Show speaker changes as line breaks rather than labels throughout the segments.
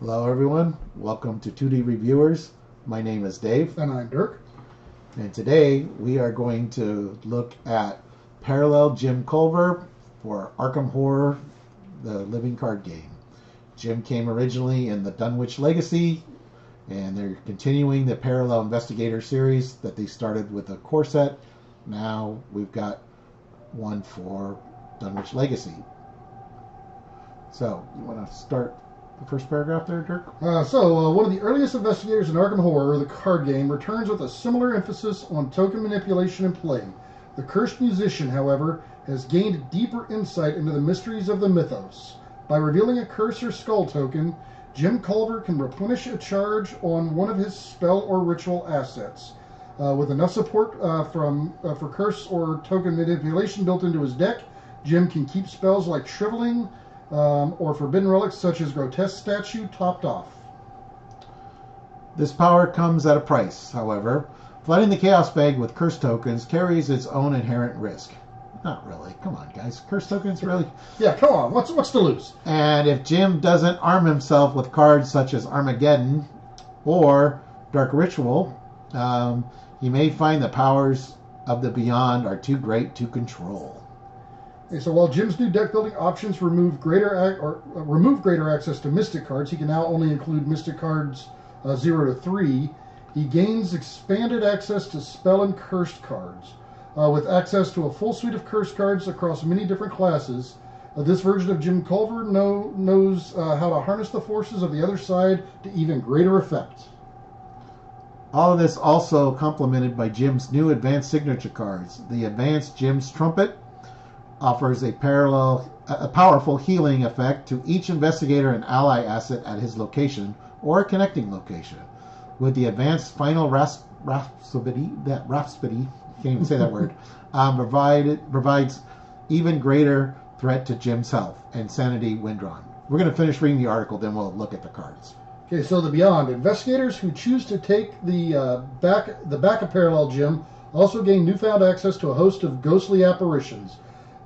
Hello everyone, welcome to 2D Reviewers. My name is Dave.
And I'm Dirk.
And today we are going to look at Parallel Jim Culver for Arkham Horror, the living card game. Jim came originally in the Dunwich Legacy, and they're continuing the Parallel Investigator series that they started with the core set. Now we've got one for Dunwich Legacy. So, you want to start the first paragraph there, Dirk?
One of the earliest investigators in Arkham Horror, the card game, returns with a similar emphasis on token manipulation and play. The cursed musician, however, has gained deeper insight into the mysteries of the mythos. By revealing a curse or skull token, Jim Culver can replenish a charge on one of his spell or ritual assets. With enough support for curse or token manipulation built into his deck, Jim can keep spells like Shriveling, or forbidden relics such as Grotesque Statue topped off.
This power comes at a price, however. Flooding the Chaos Bag with curse tokens carries its own inherent risk. Not really. Come on, guys. Curse tokens, really?
Yeah, come on. What's to lose?
And if Jim doesn't arm himself with cards such as Armageddon or Dark Ritual, he may find the powers of the Beyond are too great to control.
Okay, so while Jim's new deck building options remove greater access to Mystic cards, he can now only include Mystic cards 0 to 3. He gains expanded access to spell and cursed cards. With access to a full suite of cursed cards across many different classes, this version of Jim Culver knows how to harness the forces of the other side to even greater effect.
All of this also complemented by Jim's new advanced signature cards. The Advanced Jim's Trumpet offers a powerful healing effect to each investigator and ally asset at his location or a connecting location. With the Advanced Final Rhapsody, can't even say that word, provides even greater threat to Jim's health and sanity when drawn. We're going to finish reading the article, then we'll look at the cards.
Okay, so the Beyond. Investigators who choose to take the back of Parallel Jim also gain newfound access to a host of ghostly apparitions.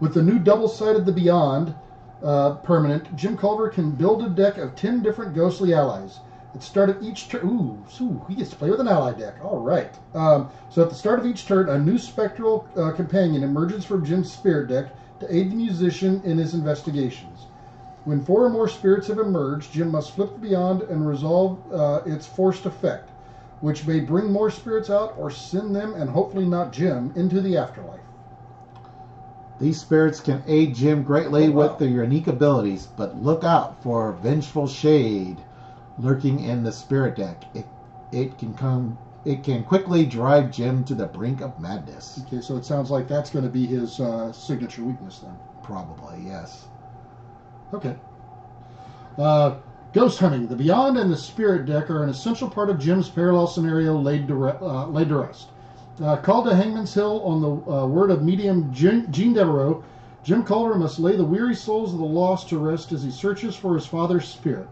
With the new double-sided The Beyond permanent, Jim Culver can build a deck of 10 different ghostly allies. At the start of each turn... he gets to play with an ally deck. All right. So at the start of each turn, a new spectral companion emerges from Jim's spirit deck to aid the musician in his investigations. When 4 or more spirits have emerged, Jim must flip the Beyond and resolve its forced effect, which may bring more spirits out or send them, and hopefully not Jim, into the afterlife.
These spirits can aid Jim greatly with their unique abilities, but look out for Vengeful Shade lurking in the spirit deck. It can quickly drive Jim to the brink of madness.
Okay, so it sounds like that's going to be his signature weakness then.
Probably, yes.
Okay. Ghost hunting. The Beyond and the Spirit deck are an essential part of Jim's parallel scenario laid to rest. Called to Hangman's Hill on the word of medium Jean Devereaux, Jim Culver must lay the weary souls of the lost to rest as he searches for his father's spirit.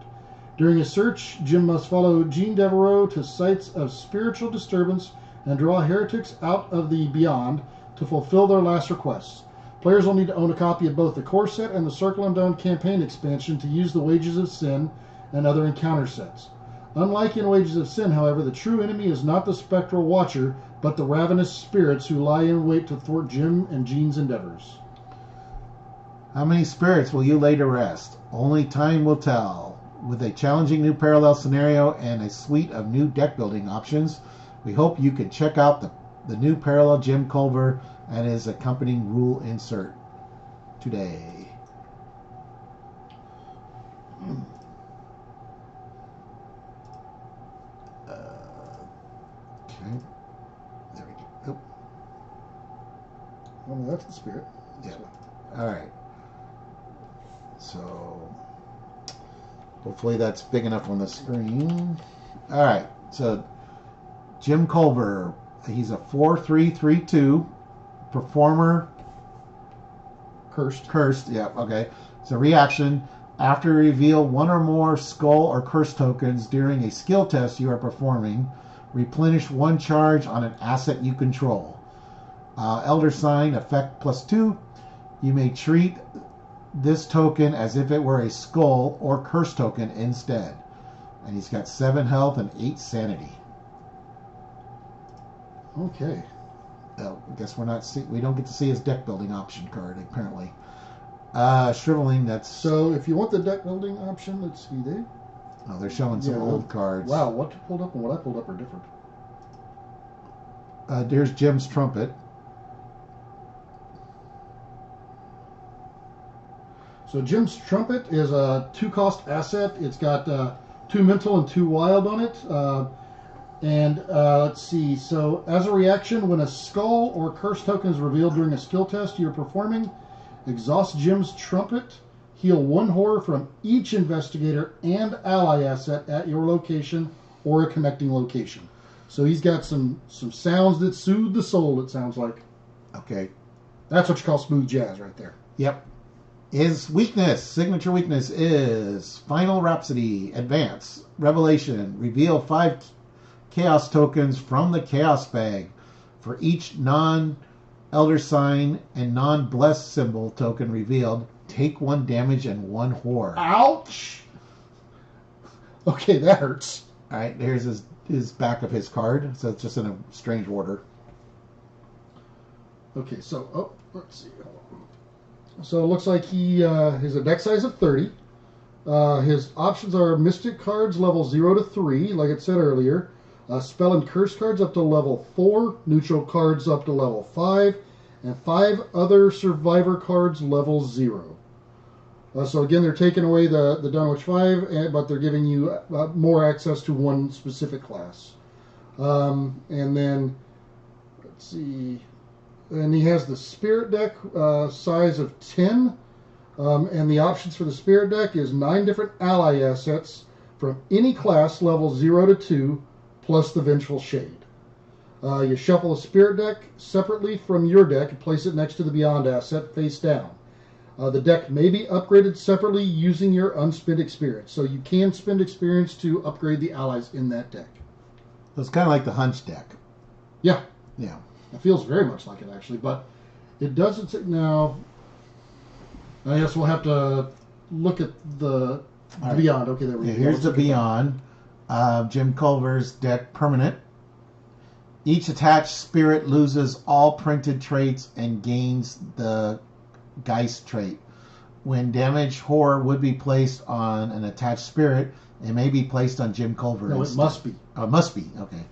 During his search, Jim must follow Jean Devereaux to sites of spiritual disturbance and draw heretics out of the Beyond to fulfill their last requests. Players will need to own a copy of both the core set and the Circle Unbound campaign expansion to use the Wages of Sin and other encounter sets. Unlike in Wages of Sin, however, the true enemy is not the spectral watcher, but the ravenous spirits who lie in wait to thwart Jim and Jean's endeavors.
How many spirits will you lay to rest? Only time will tell. With a challenging new parallel scenario and a suite of new deck building options, we hope you can check out the new Parallel Jim Culver and his accompanying rule insert today. Okay. There we go.
Well, that's the spirit.
Yeah. All right. So hopefully that's big enough on the screen. All right. So Jim Culver, he's a 4/3/3/2 performer. Cursed. Yeah. Okay. So reaction. After you reveal one or more skull or curse tokens during a skill test you are performing, replenish one charge on an asset you control. Elder Sign, effect +2. You may treat this token as if it were a skull or curse token instead. And he's got 7 health and 8 sanity.
Okay.
I guess we don't get to see his deck building option card, apparently. Shriveling, that's...
So if you want the deck building option, let's see there.
Oh, they're showing some old cards.
Wow, what you pulled up and what I pulled up are different.
There's Jim's Trumpet.
So Jim's Trumpet is a 2-cost asset. It's got 2 mental and 2 wild on it. Let's see. So as a reaction, when a skull or curse token is revealed during a skill test you're performing, exhaust Jim's Trumpet, heal 1 horror from each investigator and ally asset at your location or a connecting location. So he's got some sounds that soothe the soul, it sounds like.
Okay.
That's what you call smooth jazz right there.
Yep. His signature weakness is Final Rhapsody, Advance, Revelation. Reveal 5 Chaos tokens from the Chaos bag. For each non-Elder Sign and non-Blessed symbol token revealed, take 1 damage and 1 horror.
Ouch! Okay, that hurts.
All right, here's his back of his card. So it's just in a strange order.
Okay, so, let's see. So it looks like he has a deck size of 30. His options are Mystic cards level 0 to 3, like it said earlier. Spell and curse cards up to level 4. Neutral cards up to level 5. And 5 other survivor cards level 0. So again, they're taking away the Dunwich 5, but they're giving you more access to 1 specific class. And then, let's see... And he has the Spirit deck size of 10. And the options for the Spirit deck is 9 different ally assets from any class level 0 to 2, plus the Vengeful Shade. You shuffle the Spirit deck separately from your deck and place it next to the Beyond asset face down. The deck may be upgraded separately using your unspent experience. So you can spend experience to upgrade the allies in that deck.
So it's kind of like the Hunch deck.
Yeah.
Yeah.
It feels very much like it, actually, but it doesn't say... Now, I guess we'll have to look at the Beyond. Okay, there we go.
Here's the Beyond. Jim Culver's deck permanent. Each attached spirit loses all printed traits and gains the Geist trait. When damage horror would be placed on an attached spirit, it may be placed on Jim Culver.
No,
instead.
it must be.
Oh, it must be. Okay.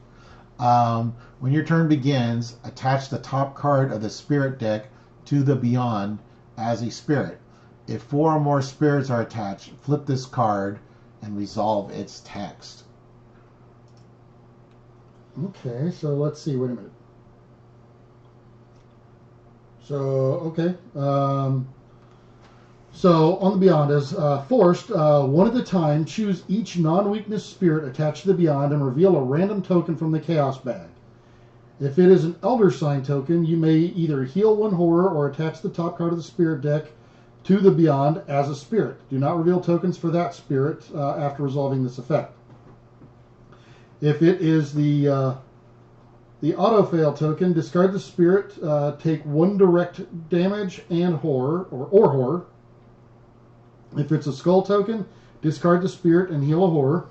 When your turn begins, attach the top card of the spirit deck to the Beyond as a spirit. If 4 or more spirits are attached, flip this card and resolve its text.
Okay, so let's see. Wait a minute. So, okay. So, on the Beyond, as forced, 1 at a time, choose each non-weakness spirit attached to the Beyond and reveal a random token from the Chaos bag. If it is an Elder Sign token, you may either heal 1 horror or attach the top card of the spirit deck to the Beyond as a spirit. Do not reveal tokens for that spirit after resolving this effect. If it is the auto-fail token, discard the spirit, take 1 direct damage and horror, or horror. If it's a skull token, discard the spirit and heal a horror.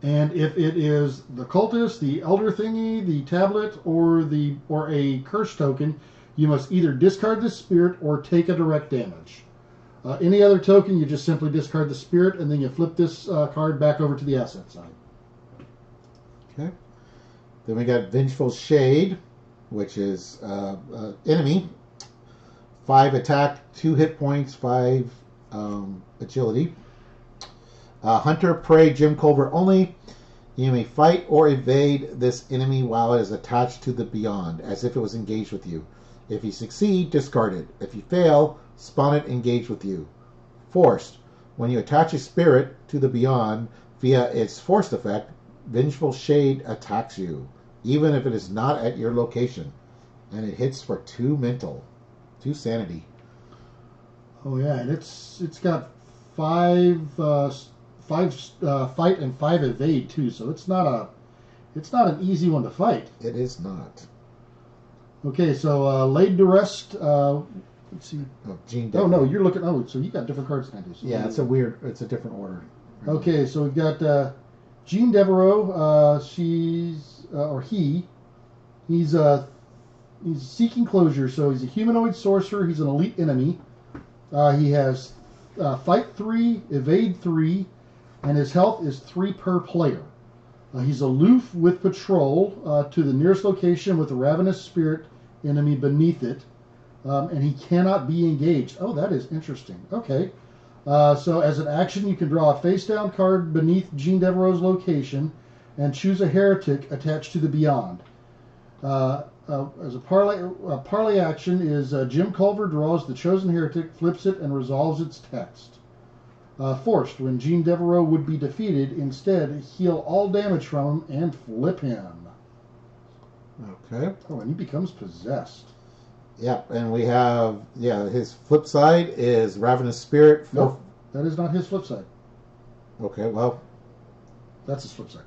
And if it is the cultist, the elder thingy, the tablet, or a curse token, you must either discard the spirit or take a direct damage. Any other token, you just simply discard the spirit, and then you flip this card back over to the asset side.
Okay. Then we got Vengeful Shade, which is enemy. 5 attack, 2 hit points, 5 agility. Hunter, Prey, Jim Culver only. You may fight or evade this enemy while it is attached to the Beyond, as if it was engaged with you. If you succeed, discard it. If you fail, spawn it engaged with you. Forced. When you attach a spirit to the Beyond via its forced effect, Vengeful Shade attacks you, even if it is not at your location. And it hits for 2 mental. 2 sanity.
Oh yeah, and it's got 5 fight and 5 evade too, so it's not an easy one to fight.
It is not.
Okay, so laid to rest. Let's see.
Oh, Gene.
Oh no, you're looking. Oh, so you got different cards than I do. So
yeah, it's a different order.
Okay, so we've got Jean Devereaux. He's seeking closure. So he's a humanoid sorcerer. He's an elite enemy. He has fight 3, evade 3, and his health is 3 per player. He's aloof with patrol to the nearest location with a ravenous spirit enemy beneath it, and he cannot be engaged. Oh, that is interesting. Okay. So as an action, you can draw a face-down card beneath Jean Devereaux's location and choose a heretic attached to the Beyond. As a parlay action is Jim Culver draws the chosen heretic, flips it, and resolves its text. Forced, when Jean Devereaux would be defeated, instead heal all damage from him and flip him.
Okay.
Oh, and he becomes possessed.
Yep, and we have, his flip side is Ravenous Spirit.
Nope, that is not his flip side.
Okay, well.
That's his flip side.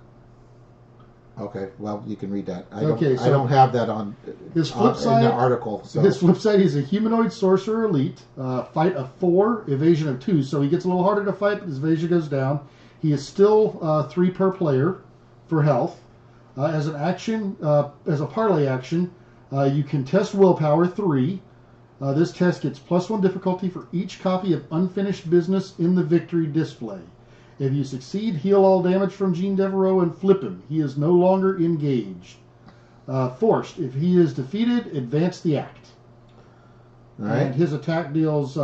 Okay, well, you can read that. I don't have that on
his flip side,
in the article. So.
His flip side is a humanoid sorcerer elite, fight of 4, evasion of 2. So he gets a little harder to fight, but his evasion goes down. He is still 3 per player for health. As an action, as a parlay action, you can test willpower 3. This test gets +1 difficulty for each copy of unfinished business in the victory display. If you succeed, heal all damage from Jean Devereaux and flip him. He is no longer engaged. Forced. If he is defeated, advance the act.
All right.
And his attack deals...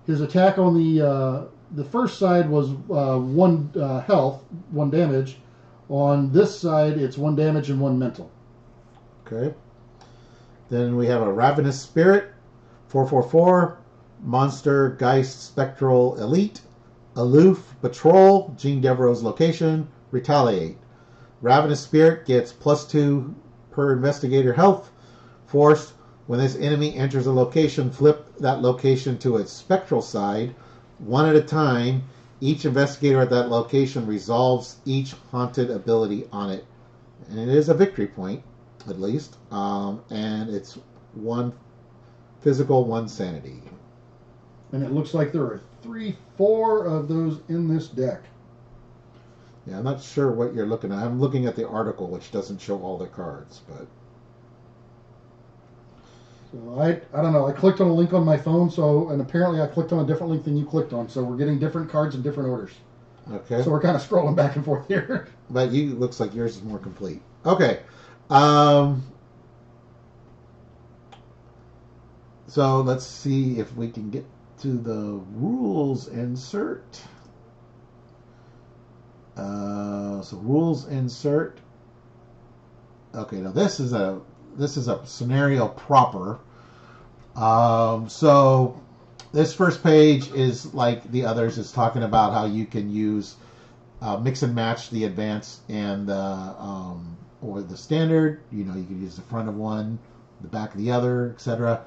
his attack on the first side was 1 health, 1 damage. On this side, it's 1 damage and 1 mental.
Okay. Then we have a Ravenous Spirit, 4/4/4, Monster, Geist, Spectral, Elite, Aloof, Patrol, Jean Devereaux's location, Retaliate. Ravenous Spirit gets +2 per investigator health. Forced, when this enemy enters a location, flip that location to its spectral side, 1 at a time. Each investigator at that location resolves each haunted ability on it. And it is a victory point, at least. And it's 1 physical, 1 sanity.
And it looks like there are 4 of those in this deck.
Yeah, I'm not sure what you're looking at. I'm looking at the article, which doesn't show all the cards, but...
So I don't know. I clicked on a link on my phone, and apparently I clicked on a different link than you clicked on. So we're getting different cards in different orders.
Okay.
So we're kind of scrolling back and forth here.
But looks like yours is more complete. Okay. So let's see if we can get to the rules insert. So rules insert. Okay, now this is a scenario proper. So this first page is like the others. Is talking about how you can use mix and match the advanced and or the standard. You can use the front of one, the back of the other, etc.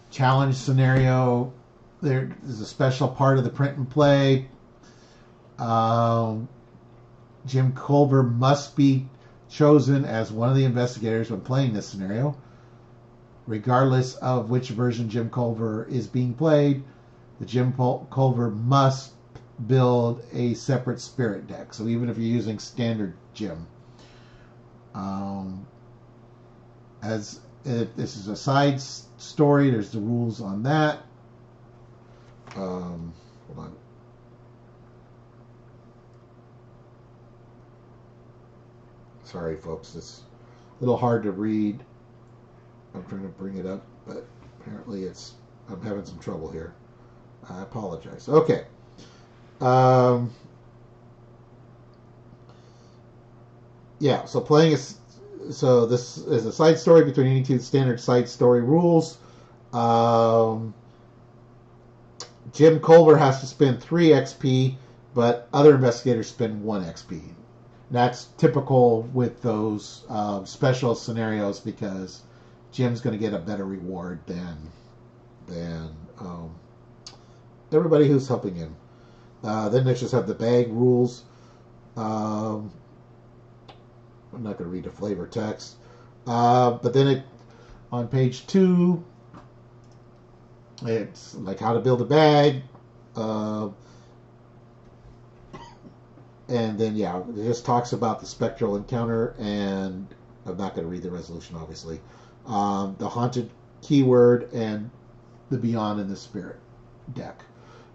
Challenge scenario. There is a special part of the print and play. Jim Culver must be chosen as one of the investigators when playing this scenario. Regardless of which version Jim Culver is being played, the Jim Culver must build a separate spirit deck. So even if you're using standard Jim, as if this is a side story, there's the rules on that. Hold on. Sorry, folks. It's a little hard to read. I'm trying to bring it up, but apparently I'm having some trouble here. I apologize. Okay. Yeah, so this is a side story between any 2 standard side story rules. Jim Culver has to spend 3 XP, but other investigators spend 1 XP. That's typical with those special scenarios because Jim's going to get a better reward than everybody who's helping him. Then they just have the bag rules. I'm not going to read the flavor text. But then on page 2, It's like how to build a bag, uh, and then it just talks about the spectral encounter, and I'm not going to read the resolution, obviously. The haunted keyword and the beyond and the spirit deck.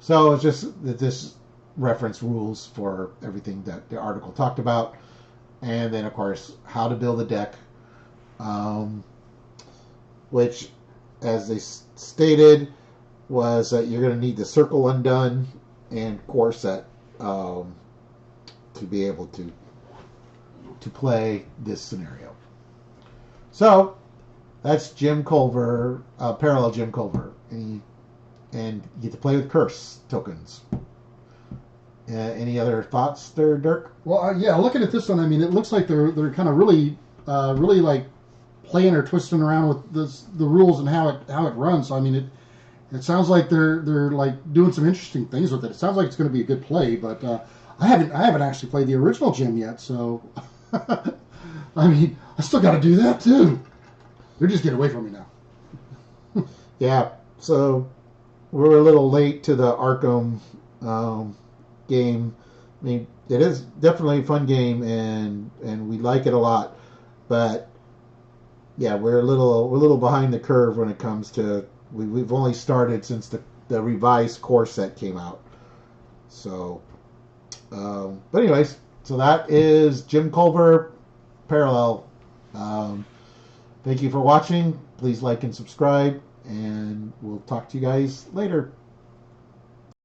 So it's just that this reference rules for everything that the article talked about, and then of course how to build a deck, which, as they stated, was that you're going to need the circle undone and core set to be able to play this scenario. So that's Jim Culver, Parallel Jim Culver, and you get to play with curse tokens. Any other thoughts there, Dirk?
Well, looking at this one, I mean, it looks like they're kind of really like playing or twisting around with the rules and how it runs. So I mean, it sounds like they're like doing some interesting things with it. It sounds like it's going to be a good play, but I haven't actually played the original Jim yet, so I mean, I still got to do that too. They're just getting away from me now.
Yeah, so we're a little late to the Arkham game. I mean, it is definitely a fun game, and we like it a lot, but yeah, we're a little behind the curve when it comes to we've only started since the revised core set came out. So, but anyways, so that is Jim Culver Parallel. Thank you for watching. Please like and subscribe, and we'll talk to you guys later.